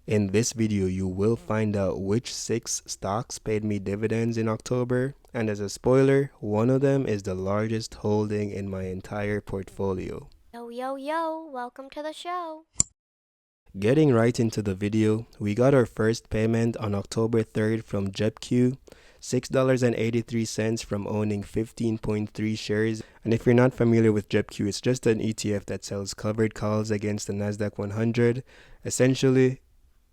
In this video, you will find out which 6 stocks paid me dividends in October, and as a spoiler, one of them is the largest holding in my entire portfolio. Yo, yo, yo, welcome to the show. Getting right into the video, we got our first payment on October 3rd from JEPQ, $6.83 from owning 15.3 shares. And if you're not familiar with JEPQ, it's just an ETF that sells covered calls against the Nasdaq 100. Essentially,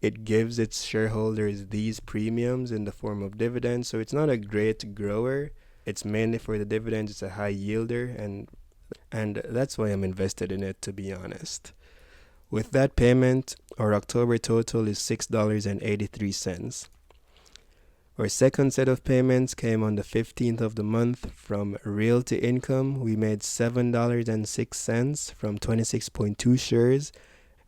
it gives its shareholders these premiums in the form of dividends. So it's not a great grower. It's mainly for the dividends. It's a high yielder, and that's why I'm invested in it, to be honest. With that payment, our October total is $6.83. Our second set of payments came on the 15th of the month from Realty Income. We made $7.06 from 26.2 shares.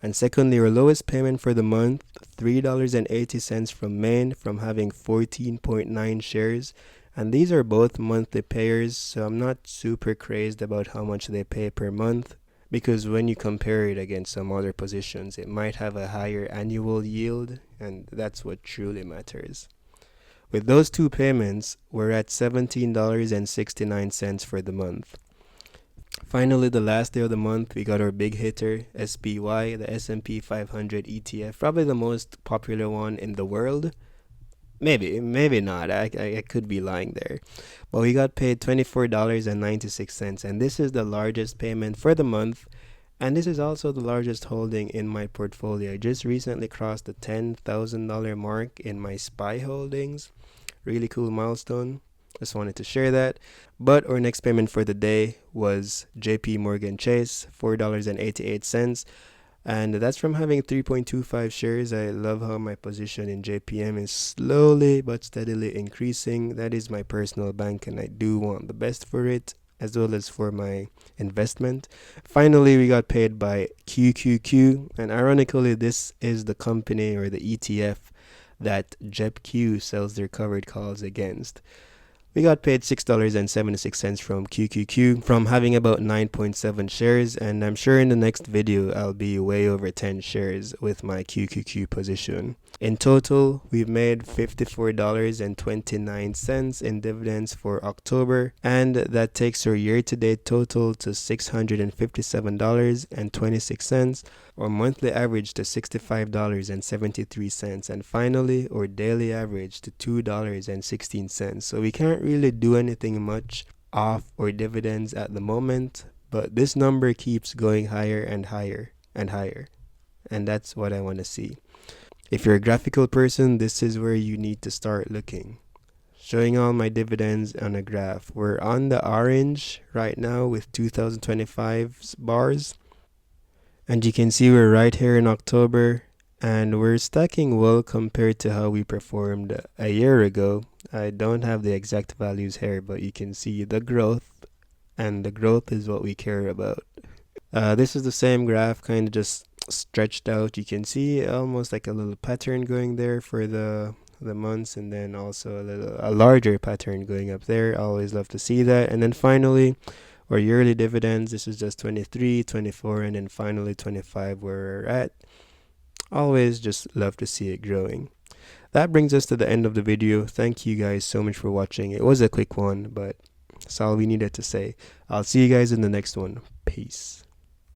And secondly, our lowest payment for the month, $3.80 from Maine from having 14.9 shares. And these are both monthly payers, so I'm not super crazed about how much they pay per month, because when you compare it against some other positions, it might have a higher annual yield, and that's what truly matters. With those two payments, we're at $17.69 for the month. Finally, the last day of the month, we got our big hitter, SPY, the S&P 500 ETF, probably the most popular one in the world. Maybe not. I could be lying there. But we got paid $24.96, and this is the largest payment for the month. And this is also the largest holding in my portfolio. I just recently crossed the $10,000 mark in my SPY holdings. Really cool milestone. Just wanted to share that. But our next payment for the day was JP Morgan Chase, $4.88. And that's from having 3.25 shares. I love how my position in JPM is slowly but steadily increasing. That is my personal bank, and I do want the best for it, as well as for my investment. Finally, we got paid by QQQ, and ironically, this is the company or the ETF that JEPQ sells their covered calls against. We got paid $6.76 from QQQ from having about 9.7 shares, and I'm sure in the next video I'll be way over 10 shares with my QQQ position. In total, we've made $54.29 in dividends for October, and that takes our year-to-date total to $657.26, or monthly average to $65.73, and finally our daily average to $2.16. So we can't really do anything much off our dividends at the moment, but this number keeps going higher and higher and higher, and that's what I want to see. If you're a graphical person, this is where you need to start looking. Showing all my dividends on a graph. We're on the orange right now with 2025 bars. And you can see we're right here in October, and we're stacking well compared to how we performed a year ago. I don't have the exact values here, but you can see the growth, and the growth is what we care about. This is the same graph, kind of just stretched out. You can see almost like a little pattern going there for the months, and then also a larger pattern going up there. I always love to see that. And then finally, our yearly dividends, this is just 23, 24, and then finally 25 where we're at. Always just love to see it growing. That brings us to the end of the video. Thank you guys so much for watching. It was a quick one, but that's all we needed to say. I'll see you guys in the next one. Peace.